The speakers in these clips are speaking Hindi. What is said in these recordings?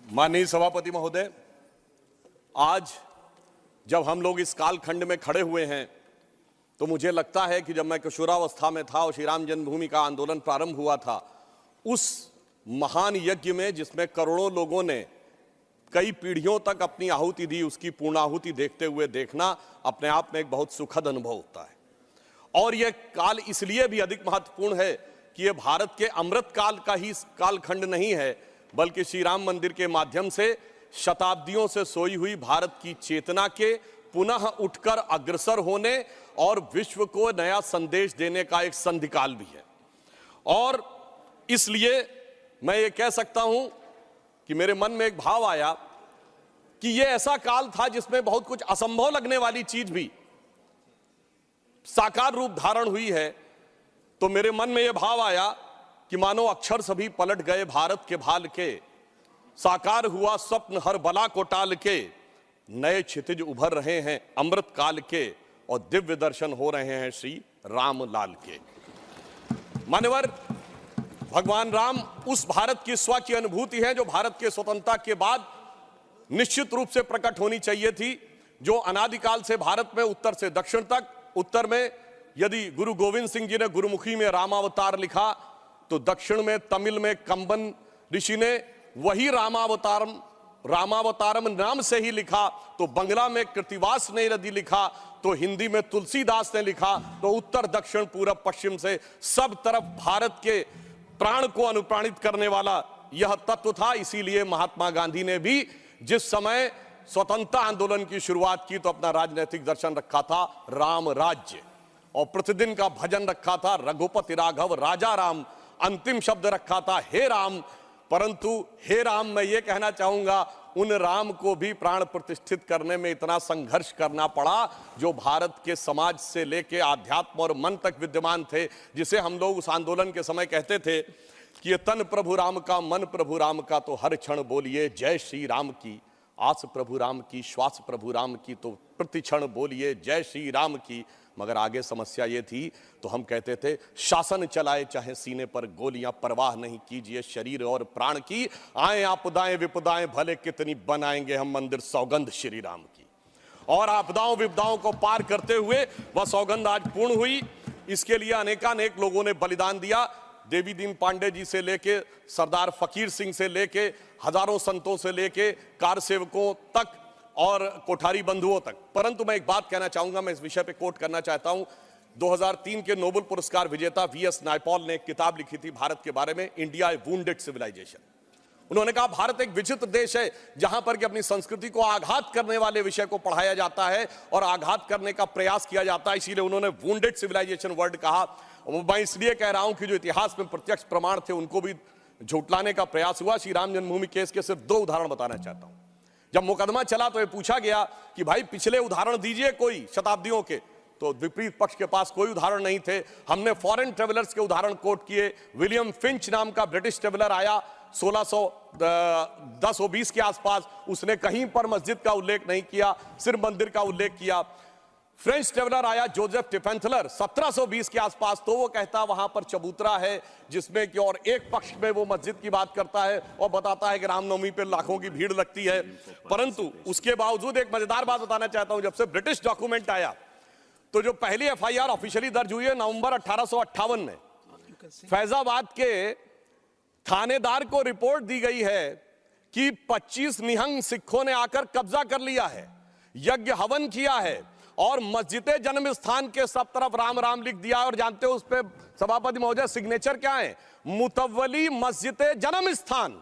माननीय सभापति महोदय, आज जब हम लोग इस कालखंड में खड़े हुए हैं तो मुझे लगता है कि जब मैं किशोरावस्था में था और श्री राम जन्मभूमि का आंदोलन प्रारंभ हुआ था, उस महान यज्ञ में जिसमें करोड़ों लोगों ने कई पीढ़ियों तक अपनी आहुति दी, उसकी पूर्णाहुति देखते हुए देखना अपने आप में एक बहुत सुखद अनुभव होता है। और यह काल इसलिए भी अधिक महत्वपूर्ण है कि यह भारत के अमृत काल का ही कालखंड नहीं है, बल्कि श्री राम मंदिर के माध्यम से शताब्दियों से सोई हुई भारत की चेतना के पुनः उठकर अग्रसर होने और विश्व को नया संदेश देने का एक संधिकाल भी है। और इसलिए मैं ये कह सकता हूं कि मेरे मन में एक भाव आया कि यह ऐसा काल था जिसमें बहुत कुछ असंभव लगने वाली चीज भी साकार रूप धारण हुई है। तो मेरे मन में यह भाव आया कि मानो अक्षर सभी पलट गए भारत के भाल के, साकार हुआ स्वप्न हर बला को टाल के, नए क्षितिज उभर रहे हैं अमृत काल के और दिव्य दर्शन हो रहे हैं श्री राम लाल के। मान्यवर, भगवान राम उस भारत की स्व की अनुभूति है जो भारत के स्वतंत्रता के बाद निश्चित रूप से प्रकट होनी चाहिए थी, जो अनादिकाल से भारत में उत्तर से दक्षिण तक, उत्तर में यदि गुरु गोविंद सिंह जी ने गुरुमुखी में रामावतार लिखा तो दक्षिण में तमिल में कंबन ऋषि ने वही रामावतारम नाम से ही लिखा, तो बंगला में कृतिवास ने यदि लिखा तो हिंदी में तुलसीदास ने लिखा, तो उत्तर दक्षिण पूरब पश्चिम से सब तरफ भारत के प्राण को अनुप्राणित करने वाला यह तत्व था। इसीलिए महात्मा गांधी ने भी जिस समय स्वतंत्रता आंदोलन की शुरुआत की तो अपना राजनीतिक दर्शन रखा था राम राज्य, और प्रतिदिन का भजन रखा था रघुपति राघव राजा राम, अंतिम शब्द रखा था हे राम। परंतु हे राम, मैं ये कहना चाहूंगा उन राम को भी प्राण प्रतिष्ठित करने में इतना संघर्ष करना पड़ा जो भारत के समाज से लेके आध्यात्म और मन तक विद्यमान थे, जिसे हम लोग उस आंदोलन के समय कहते थे कि ये तन प्रभु राम का, मन प्रभु राम का, तो हर क्षण बोलिए जय श्री राम की, आस प्रभु राम की, श्वास प्रभु राम की, तो प्रति क्षण बोलिए जय श्री राम की। मगर आगे समस्या ये थी तो हम कहते थे शासन चलाए चाहे सीने पर गोलियां, परवाह नहीं कीजिए शरीर और प्राण की, आए आपदाएं विपदाएं भले कितनी बनाएंगे हम मंदिर सौगंध श्री राम की। और आपदाओं विपदाओं को पार करते हुए वह सौगंध आज पूर्ण हुई। इसके लिए अनेकानेक लोगों ने बलिदान दिया, देवी दीन पांडे जी से लेके सरदार फकीर सिंह से लेके हजारों संतों से लेके कार सेवकों तक और कोठारी बंधुओं तक। परंतु मैं एक बात कहना चाहूंगा, मैं इस विषय पे कोट करना चाहता हूं। 2003 के नोबेल पुरस्कार विजेता वीएस नायपॉल ने एक किताब लिखी थी भारत के बारे में, इंडिया ए वुंडेड सिविलाइजेशन। उन्होंने कहा भारत एक विचित्र देश है जहां पर कि अपनी संस्कृति को आघात करने वाले विषय को पढ़ाया जाता है और आघात करने का प्रयास किया जाता है, इसीलिए उन्होंने वुंडेड सिविलाइजेशन वर्ड कहा। मैं इसलिए कह रहा हूं कि जो इतिहास में प्रत्यक्ष प्रमाण थे उनको भी झुटलाने का प्रयास हुआ। श्री राम जन्मभूमि केस के सिर्फ 2 उदाहरण बताना चाहता हूं। जब मुकदमा चला तो ये पूछा गया कि भाई पिछले उदाहरण दीजिए कोई शताब्दियों के, तो विपरीत पक्ष के पास कोई उदाहरण नहीं थे। हमने फॉरेन ट्रेवलर्स के उदाहरण कोट किए। विलियम फिंच नाम का ब्रिटिश ट्रेवलर आया 1610-20 के आसपास, उसने कहीं पर मस्जिद का उल्लेख नहीं किया, सिर्फ मंदिर का उल्लेख किया। फ्रेंच ट्रेवलर आया जोसेफ टिपेंथलर 1720 के आसपास, तो वो कहता वहां पर चबूतरा है जिसमें कि और एक पक्ष में वो मस्जिद की बात करता है और बताता है कि रामनवमी पे लाखों की भीड़ लगती है। परंतु उसके बावजूद एक मजेदार बात बताना चाहता हूं, जब से ब्रिटिश डॉक्यूमेंट आया तो जो पहली एफआईआर ऑफिशियली दर्ज हुई है नवंबर 1858 में, फैजाबाद के थानेदार को रिपोर्ट दी गई है कि 25 निहंग सिखों ने आकर कब्जा कर लिया है, यज्ञ हवन किया है और मस्जिद जन्म स्थान के सब तरफ राम राम लिख दिया। और जानते हो उस पे सभापति महोदय सिग्नेचर क्या है? मुतव्वली मस्जिद जन्म स्थान।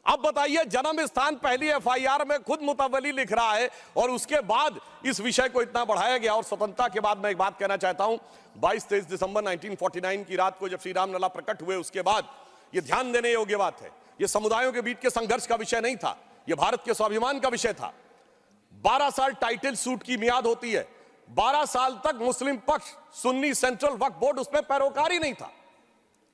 अब बताइए, जन्म स्थान पहली एफआईआर में खुद मुतव्वली लिख रहा है और उसके बाद इस विषय को इतना बढ़ाया गया। और स्वतंत्रता के बाद मैं एक बात कहना चाहता हूं, 22-23 दिसंबर 1949 की रात को जब श्री राम लला प्रकट हुए, उसके बाद यह ध्यान देने योग्य बात है, यह समुदायों के बीच के संघर्ष का विषय नहीं था, यह भारत के स्वाभिमान का विषय था। 12 साल टाइटल सूट की मियाद होती है, 12 साल तक मुस्लिम पक्ष सुन्नी सेंट्रल वक्फ बोर्ड उसमें पैरोकारी नहीं था।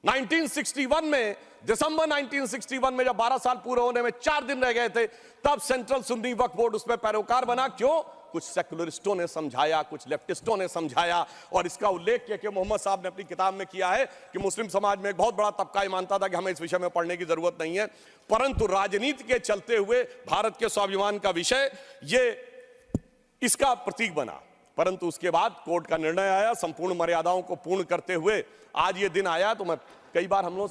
1961 में दिसंबर 1961 में जब 12 साल पूरे होने में 4 दिन रह गए थे, तब सेंट्रल सुन्नी वक्फ बोर्ड उसमें पैरोकार बना। क्यों? कुछ सेकुलरिस्टों ने समझाया, कुछ लेफ्टिस्टों ने समझाया, और इसका उल्लेख किया कि मोहम्मद साहब ने अपनी किताब में किया है कि मुस्लिम समाज में एक बहुत बड़ा तबका मानता था कि हमें इस विषय में पढ़ने की जरूरत नहीं है, परंतु राजनीति के चलते हुए भारत के स्वाभिमान का विषय ये इसका प्रतीक बना। परंतु उसके बाद कोर्ट का निर्णय आया, संपूर्ण मर्यादाओं को पूर्ण करते हुए आज ये दिन आया। तो मैं कई बार हम लोग